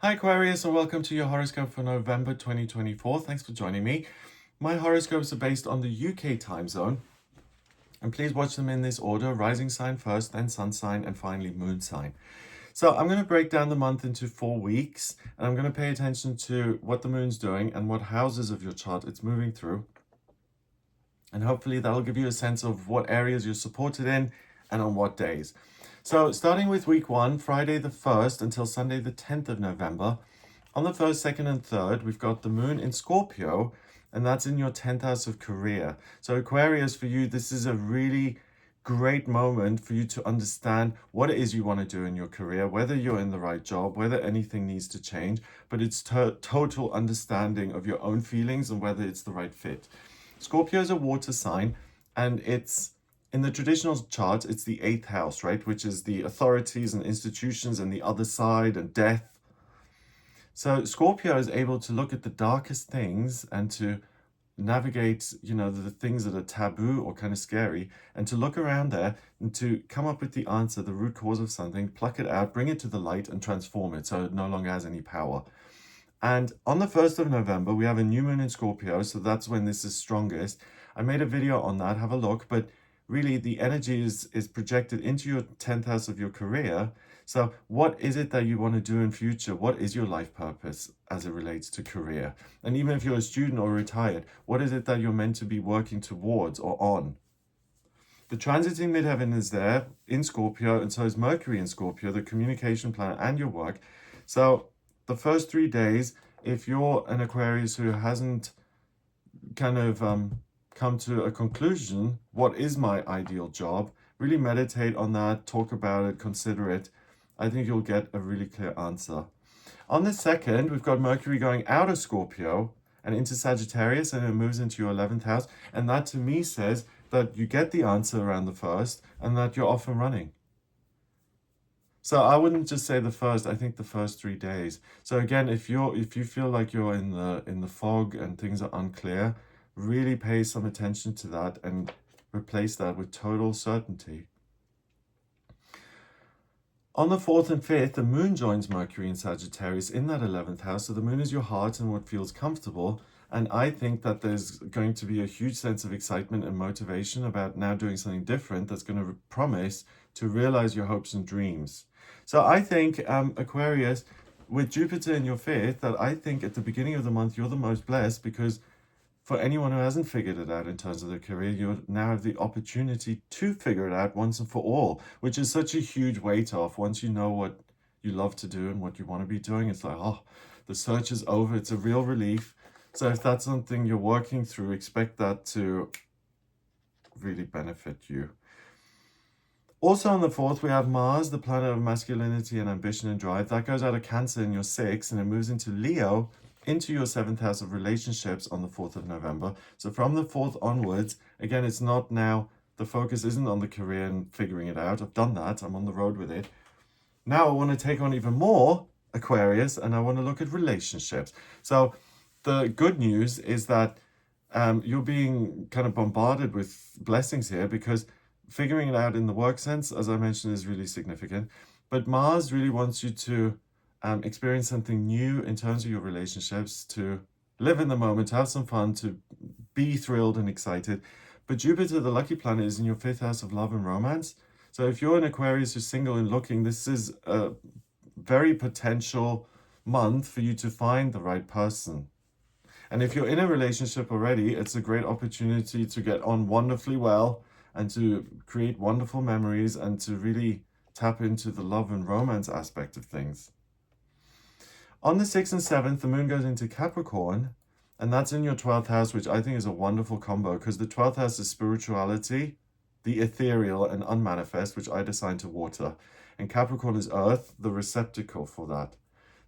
Hi Aquarius, and welcome to your horoscope for November 2024. Thanks for joining me. My horoscopes are based on the UK time zone, and please watch them in this order: rising sign first, then sun sign, and finally moon sign. So I'm going to break down the month into 4 weeks, and I'm going to pay attention to what the moon's doing and what houses of your chart it's moving through. And hopefully that'll give you a sense of what areas you're supported in and on what days. So starting with week 1, Friday the 1st until Sunday the 10th of November, on the 1st, 2nd, and 3rd, we've got the moon in Scorpio, and that's in your 10th house of career. So Aquarius, for you, this is a really great moment for you to understand what it is you want to do in your career, whether you're in the right job, whether anything needs to change, but it's total understanding of your own feelings and whether it's the right fit. Scorpio is a water sign, and it's in the traditional chart, it's the 8th house, right? Which is the authorities and institutions and the other side and death. So Scorpio is able to look at the darkest things and to navigate, the things that are taboo or kind of scary, and to look around there and to come up with the answer, the root cause of something, pluck it out, bring it to the light and transform it so it no longer has any power. And on the 1st of November, we have a new moon in Scorpio, so that's when this is strongest. I made a video on that, have a look, but really the energy is projected into your 10th house of your career. So what is it that you want to do in future? What is your life purpose as it relates to career? And even if you're a student or retired, what is it that you're meant to be working towards or on? The transit in midheaven is there in Scorpio, and so is Mercury in Scorpio, the communication planet and your work. So the first 3 days, if you're an Aquarius who hasn't kind of come to a conclusion, what is my ideal job, really meditate on that, talk about it, consider it. I think you'll get a really clear answer. On the 2nd, we've got Mercury going out of Scorpio and into Sagittarius, and it moves into your 11th house. And that to me says that you get the answer around the 1st and that you're off and running. So I wouldn't just say the first, I think the first 3 days. So again, if you feel like you're in the fog and things are unclear, really pay some attention to that and replace that with total certainty. On the 4th and 5th, the moon joins Mercury in Sagittarius in that 11th house. So the moon is your heart and what feels comfortable. And I think that there's going to be a huge sense of excitement and motivation about now doing something different that's going to promise to realize your hopes and dreams. So I think, Aquarius, with Jupiter in your 5th, that I think at the beginning of the month, you're the most blessed, because for anyone who hasn't figured it out in terms of their career, you now have the opportunity to figure it out once and for all, which is such a huge weight off. Once you know what you love to do and what you want to be doing, it's like, oh, the search is over. It's a real relief. So if that's something you're working through, expect that to really benefit you. Also on the 4th, we have Mars, the planet of masculinity and ambition and drive. That goes out of Cancer in your 6th, and it moves into Leo, into your 7th house of relationships on the 4th of November. So from the 4th onwards, again, it's not now, the focus isn't on the career and figuring it out. I've done that. I'm on the road with it. Now I want to take on even more, Aquarius, and I want to look at relationships. So the good news is that you're being kind of bombarded with blessings here, because figuring it out in the work sense, as I mentioned, is really significant. But Mars really wants you to experience something new in terms of your relationships, to live in the moment, to have some fun, to be thrilled and excited. But Jupiter, the lucky planet, is in your 5th house of love and romance. So if you're an Aquarius who's single and looking, this is a very potential month for you to find the right person. And if you're in a relationship already, it's a great opportunity to get on wonderfully well and to create wonderful memories and to really tap into the love and romance aspect of things. On the 6th and 7th, the moon goes into Capricorn, and that's in your 12th house, which I think is a wonderful combo, because the 12th house is spirituality, the ethereal and unmanifest, which I'd assign to water. And Capricorn is earth, the receptacle for that.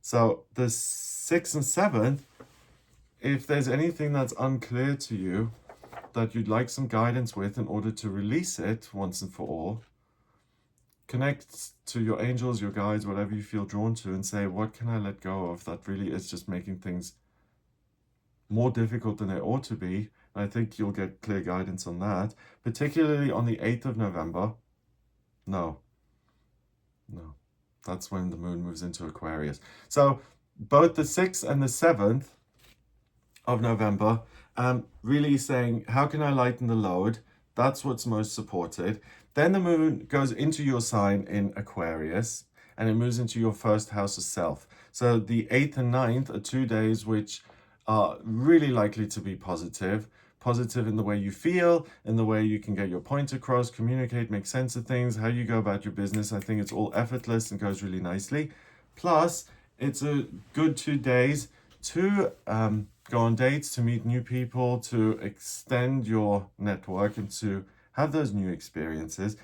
So the 6th and 7th, if there's anything that's unclear to you that you'd like some guidance with in order to release it once and for all, connect to your angels, your guides, whatever you feel drawn to, and say, what can I let go of that really is just making things more difficult than they ought to be? And I think you'll get clear guidance on that, particularly on the 8th of November. No, that's when the moon moves into Aquarius. So both the 6th and the 7th of November, really saying, how can I lighten the load? That's what's most supported. Then the moon goes into your sign in Aquarius, and it moves into your first house of self. So the 8th and 9th are 2 days which are really likely to be positive. Positive in the way you feel, in the way you can get your point across, communicate, make sense of things, how you go about your business. I think it's all effortless and goes really nicely. Plus, it's a good 2 days to go on dates, to meet new people, to extend your network and to have those new experiences.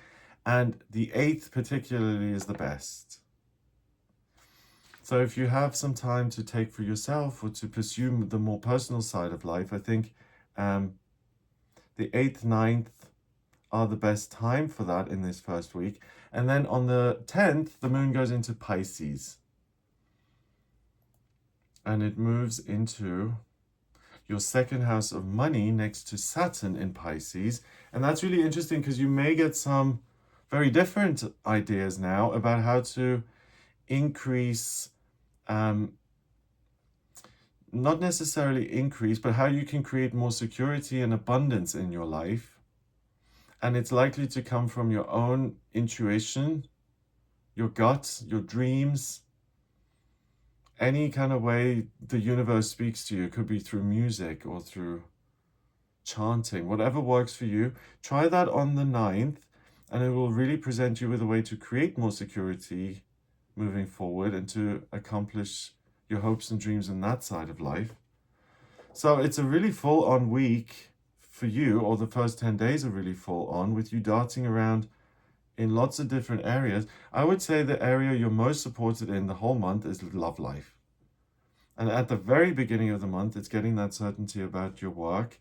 And the 8th particularly is the best. So if you have some time to take for yourself or to pursue the more personal side of life, I think the 8th, 9th are the best time for that in this first week. And then on the 10th, the moon goes into Pisces. And it moves into your second house of money next to Saturn in Pisces. And that's really interesting because you may get some very different ideas now about how to increase, not necessarily increase, but how you can create more security and abundance in your life. And it's likely to come from your own intuition, your gut, your dreams, any kind of way the universe speaks to you. It could be through music or through chanting, whatever works for you. Try that on the 9th, and it will really present you with a way to create more security moving forward and to accomplish your hopes and dreams in that side of life. So it's a really full-on week for you, or the first 10 days are really full on, with you darting around in lots of different areas. I would say the area you're most supported in the whole month is love life. And at the very beginning of the month, it's getting that certainty about your work.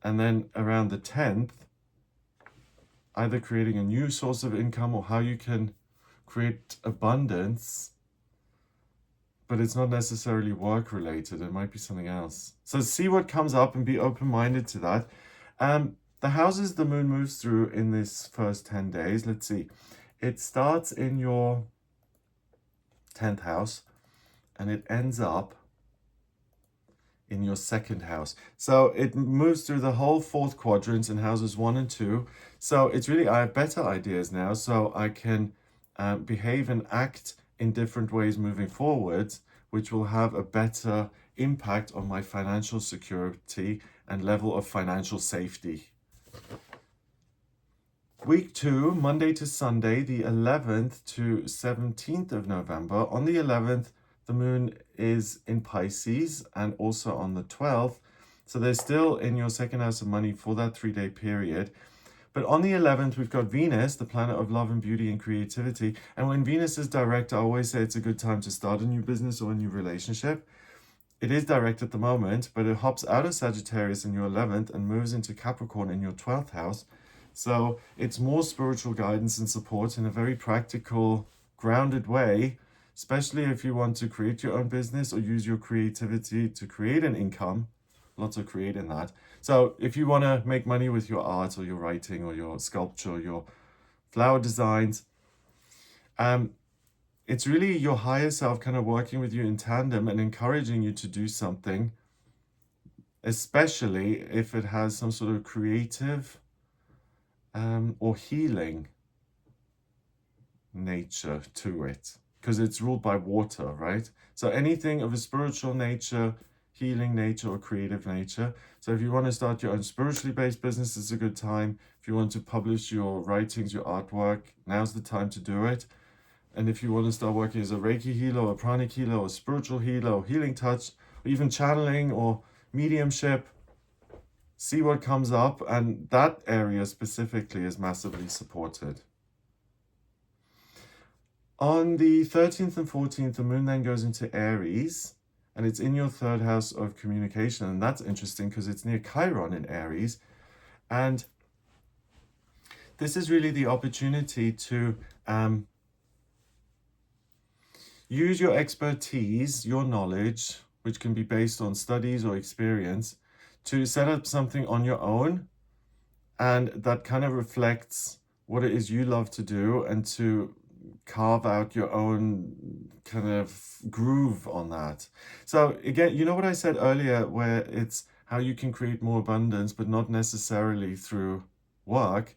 And then around the 10th, either creating a new source of income or how you can create abundance, but it's not necessarily work related. It might be something else. So see what comes up and be open-minded to that. The houses the moon moves through in this first 10 days, let's see. It starts in your 10th house and it ends up in your second house. So it moves through the whole 4th quadrant in houses 1 and 2. So it's really, I have better ideas now, so I can behave and act in different ways moving forward, which will have a better impact on my financial security and level of financial safety. Week 2, Monday to Sunday, the 11th to 17th of November. On the 11th, the moon is in Pisces, and also on the 12th. So they're still in your second house of money for that 3-day period. But on the 11th, we've got Venus, the planet of love and beauty and creativity. And when Venus is direct, I always say it's a good time to start a new business or a new relationship. It is direct at the moment, but it hops out of Sagittarius in your 11th and moves into Capricorn in your 12th house. So it's more spiritual guidance and support in a very practical, grounded way, especially if you want to create your own business or use your creativity to create an income. Lots of create in that. So if you want to make money with your art or your writing or your sculpture or your flower designs, it's really your higher self kind of working with you in tandem and encouraging you to do something, especially if it has some sort of creative or healing nature to it, because it's ruled by water, right? So anything of a spiritual nature, healing nature, or creative nature. So if you want to start your own spiritually based business, it's a good time. If you want to publish your writings, your artwork, now's the time to do it. And if you want to start working as a Reiki healer or a pranic healer or a spiritual healer or healing touch, or even channeling or mediumship, see what comes up. And that area specifically is massively supported. On the 13th and 14th, the moon then goes into Aries, and it's in your 3rd house of communication. And that's interesting because it's near Chiron in Aries. And this is really the opportunity to use your expertise, your knowledge, which can be based on studies or experience, to set up something on your own. And that kind of reflects what it is you love to do, and to carve out your own kind of groove on that. So again, you know what I said earlier, where it's how you can create more abundance, but not necessarily through work.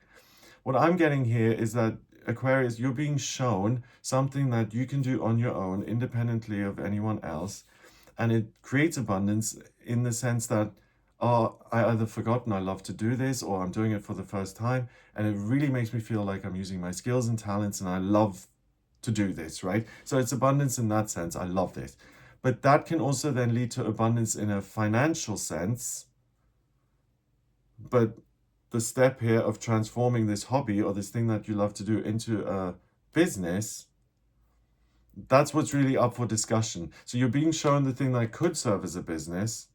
What I'm getting here is that Aquarius, you're being shown something that you can do on your own, independently of anyone else, and it creates abundance in the sense that, oh, I either forgotten I love to do this, or I'm doing it for the first time, and it really makes me feel like I'm using my skills and talents, and I love to do this, right? So it's abundance in that sense. I love this. But that can also then lead to abundance in a financial sense. But the step here of transforming this hobby or this thing that you love to do into a business, that's what's really up for discussion. So you're being shown the thing that could serve as a business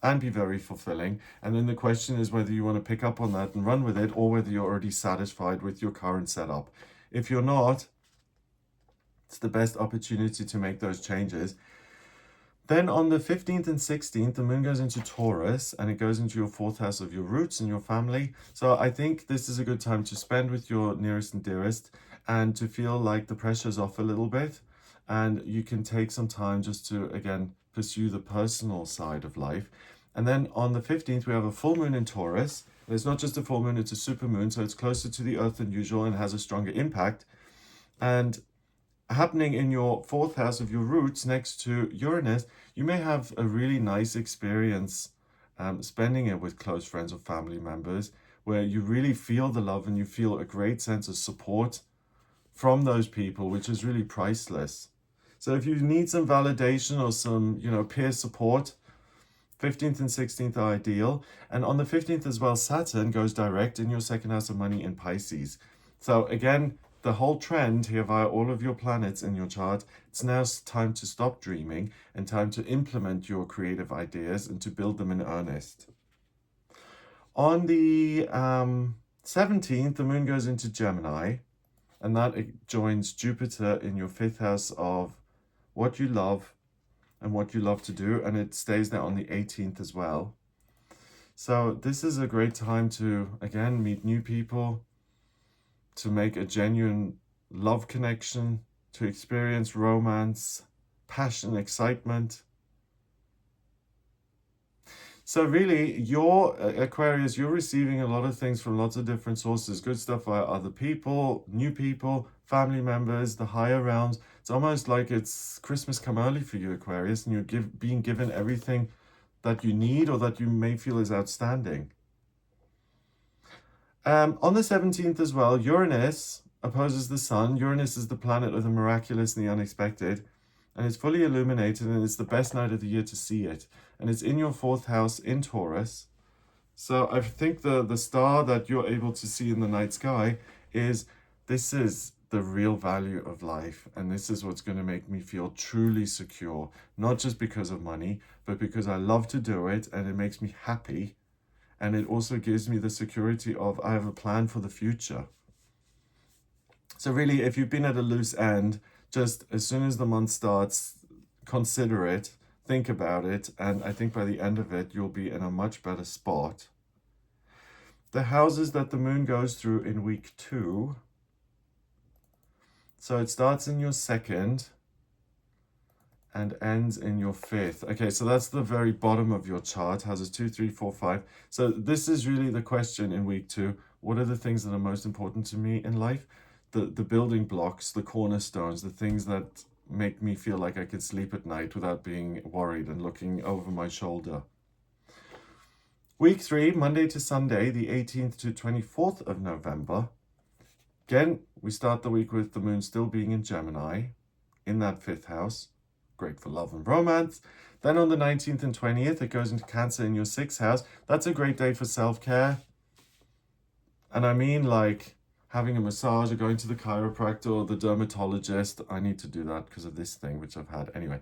and be very fulfilling. And then the question is whether you want to pick up on that and run with it, or whether you're already satisfied with your current setup. If you're not, it's the best opportunity to make those changes. Then on the 15th and 16th, the moon goes into Taurus, and it goes into your 4th house of your roots and your family. So I think this is a good time to spend with your nearest and dearest, and to feel like the pressure's off a little bit, and you can take some time just to, again, pursue the personal side of life. And then on the 15th, we have a full moon in Taurus. And it's not just a full moon, it's a super moon, so it's closer to the earth than usual and has a stronger impact. And happening in your 4th house of your roots next to Uranus, you may have a really nice experience spending it with close friends or family members, where you really feel the love and you feel a great sense of support from those people, which is really priceless. So if you need some validation or some, peer support, 15th and 16th are ideal. And on the 15th as well, Saturn goes direct in your 2nd house of money in Pisces. So again, the whole trend here via all of your planets in your chart, it's now time to stop dreaming and time to implement your creative ideas and to build them in earnest. On the 17th, the moon goes into Gemini, and that joins Jupiter in your 5th house of what you love and what you love to do, and it stays there on the 18th as well. So this is a great time to, again, meet new people, to make a genuine love connection, to experience romance, passion, excitement. So really, you're Aquarius, you're receiving a lot of things from lots of different sources. Good stuff via other people, new people, family members, the higher realms. It's almost like it's Christmas come early for you, Aquarius, and you're being given everything that you need or that you may feel is outstanding. On the 17th as well, Uranus opposes the Sun. Uranus is the planet of the miraculous and the unexpected, and it's fully illuminated, and it's the best night of the year to see it. And it's in your 4th house in Taurus. So I think the star that you're able to see in the night sky this is the real value of life, and this is what's going to make me feel truly secure, not just because of money, but because I love to do it and it makes me happy. And it also gives me the security of I have a plan for the future. So really, if you've been at a loose end, just as soon as the month starts, consider it, think about it, and I think by the end of it, you'll be in a much better spot. The houses that the moon goes through in week 2. So it starts in your 2nd and ends in your 5th. Okay, so that's the very bottom of your chart, houses 2, 3, 4, 5. So this is really the question in week 2. What are the things that are most important to me in life? The building blocks, the cornerstones, the things that make me feel like I could sleep at night without being worried and looking over my shoulder. Week 3, Monday to Sunday, the 18th to 24th of November. Again, we start the week with the moon still being in Gemini, in that 5th house. Great for love and romance. Then on the 19th and 20th, it goes into Cancer in your 6th house. That's a great day for self-care. And I mean like having a massage or going to the chiropractor or the dermatologist. I need to do that because of this thing, which I've had anyway.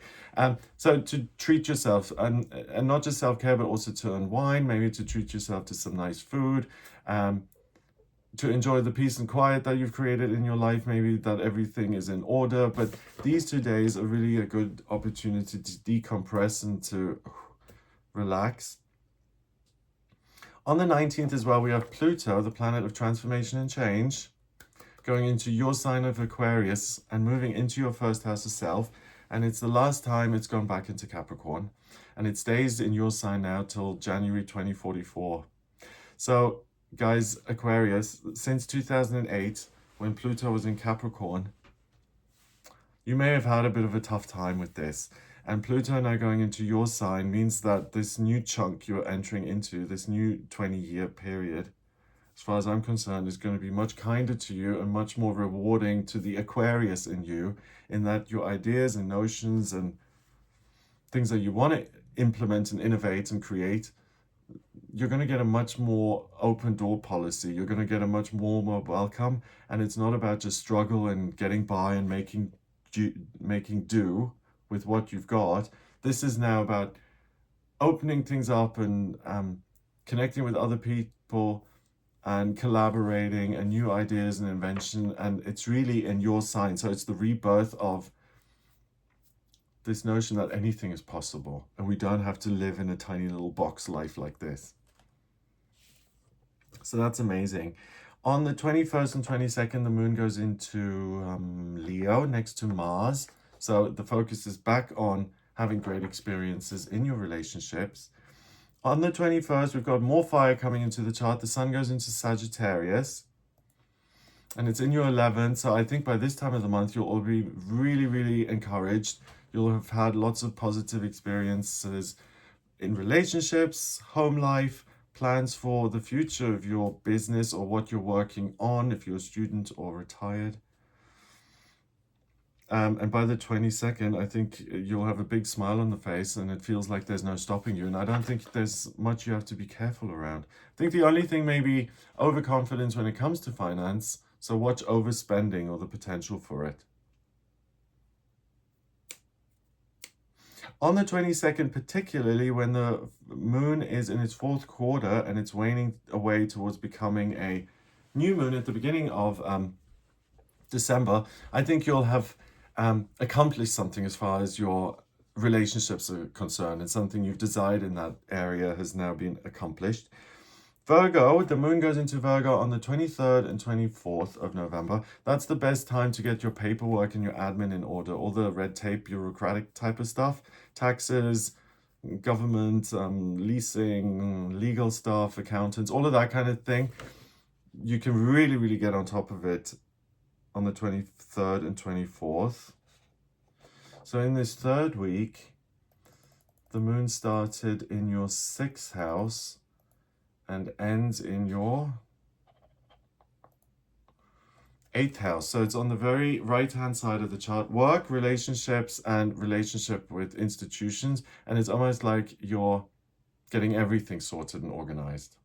So to treat yourself, and not just self-care, but also to unwind, maybe to treat yourself to some nice food, to enjoy the peace and quiet that you've created in your life, maybe that everything is in order. But these 2 days are really a good opportunity to decompress and to relax. On the 19th as well, we have Pluto, the planet of transformation and change, going into your sign of Aquarius and moving into your first house of self. And it's the last time it's gone back into Capricorn. And it stays in your sign now till January 2044. So, guys, Aquarius, since 2008, when Pluto was in Capricorn, you may have had a bit of a tough time with this. And Pluto now going into your sign means that this new chunk you're entering into, this new 20-year period, as far as I'm concerned, is going to be much kinder to you and much more rewarding to the Aquarius in you, in that your ideas and notions and things that you want to implement and innovate and create, you're going to get a much more open door policy. You're going to get a much more welcome, and it's not about just struggle and getting by and making do with what you've got. This is now about opening things up and connecting with other people and collaborating and new ideas and invention, and it's really in your sign. So it's the rebirth of this notion that anything is possible and we don't have to live in a tiny little box life like this. So that's amazing. On the 21st and 22nd, the moon goes into Leo next to Mars. So the focus is back on having great experiences in your relationships. On the 21st, we've got more fire coming into the chart. The sun goes into Sagittarius and it's in your 11th. So I think by this time of the month, you'll all be really, really encouraged. You'll have had lots of positive experiences in relationships, home life, plans for the future of your business or what you're working on, if you're a student or retired. And by the 22nd, I think you'll have a big smile on the face and it feels like there's no stopping you. And I don't think there's much you have to be careful around. I think the only thing may be overconfidence when it comes to finance. So watch overspending or the potential for it. On the 22nd, particularly when the moon is in its fourth quarter and it's waning away towards becoming a new moon at the beginning of December, I think you'll have accomplished something as far as your relationships are concerned, and something you've desired in that area has now been accomplished. Virgo, the moon goes into Virgo on the 23rd and 24th of November. That's the best time to get your paperwork and your admin in order, all the red tape, bureaucratic type of stuff, taxes, government, leasing, legal stuff, accountants, all of that kind of thing. You can really, really get on top of it on the 23rd and 24th. So in this third week, the moon started in your 6th house and ends in your 8th house. So it's on the very right-hand side of the chart. Work, relationships, and relationship with institutions. And it's almost like you're getting everything sorted and organized.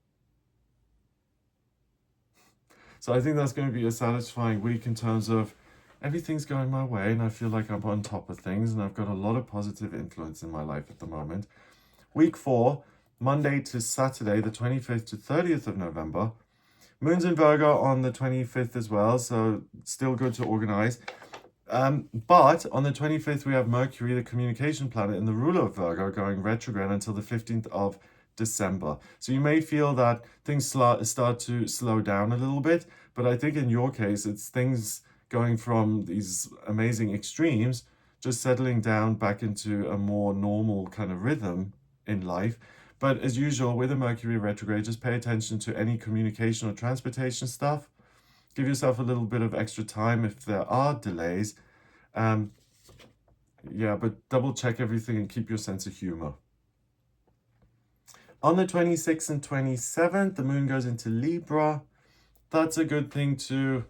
So I think that's going to be a satisfying week in terms of everything's going my way and I feel like I'm on top of things and I've got a lot of positive influence in my life at the moment. Week 4, Monday to Saturday, the 25th to 30th of November. Moon's in Virgo on the 25th as well, so still good to organize. But on the 25th, we have Mercury, the communication planet, and the ruler of Virgo, going retrograde until the 15th of December. So you may feel that things start to slow down a little bit, but I think in your case, it's things going from these amazing extremes, just settling down back into a more normal kind of rhythm in life. But as usual, with a Mercury retrograde, just pay attention to any communication or transportation stuff. Give yourself a little bit of extra time if there are delays. But double check everything and keep your sense of humor. On the 26th and 27th, the moon goes into Libra. That's a good thing to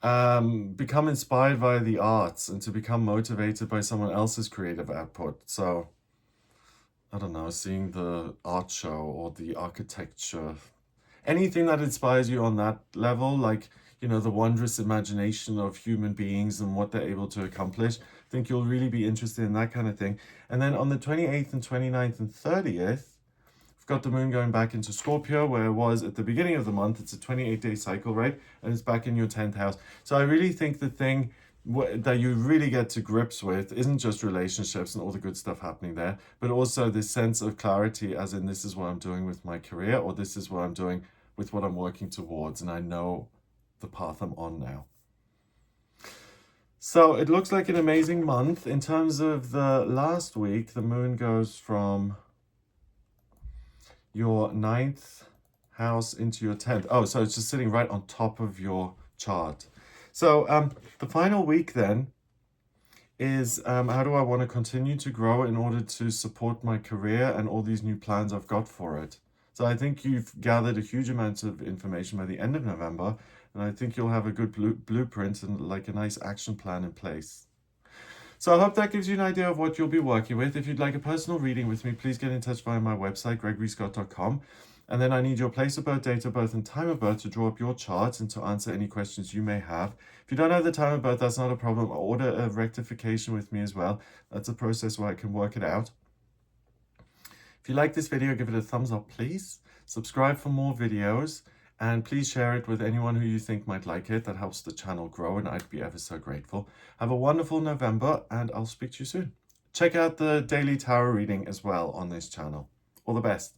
become inspired by the arts and to become motivated by someone else's creative output. So, I don't know, seeing the art show or the architecture, anything that inspires you on that level, like, you know, the wondrous imagination of human beings and what they're able to accomplish. I think you'll really be interested in that kind of thing. And then on the 28th and 29th and 30th, we've got the moon going back into Scorpio, where it was at the beginning of the month. It's a 28-day cycle, right? And it's back in your 10th house. So I really think the thing that you really get to grips with isn't just relationships and all the good stuff happening there, but also this sense of clarity, as in, this is what I'm doing with my career, or this is what I'm doing with what I'm working towards, and I know the path I'm on now. So it looks like an amazing month. In terms of the last week, the moon goes from your 9th house into your 10th. Oh, so it's just sitting right on top of your chart. So the final week then is how do I want to continue to grow in order to support my career and all these new plans I've got for it. So I think you've gathered a huge amount of information by the end of November, and I think you'll have a good blueprint and like a nice action plan in place. So I hope that gives you an idea of what you'll be working with. If you'd like a personal reading with me, please get in touch via my website, gregoryscott.com. And then I need your place of birth, date of birth, and time of birth to draw up your chart and to answer any questions you may have. If you don't have the time of birth, that's not a problem. Order a rectification with me as well. That's a process where I can work it out. If you like this video, give it a thumbs up, please. Subscribe for more videos. And please share it with anyone who you think might like it. That helps the channel grow, and I'd be ever so grateful. Have a wonderful November, and I'll speak to you soon. Check out the daily tarot reading as well on this channel. All the best.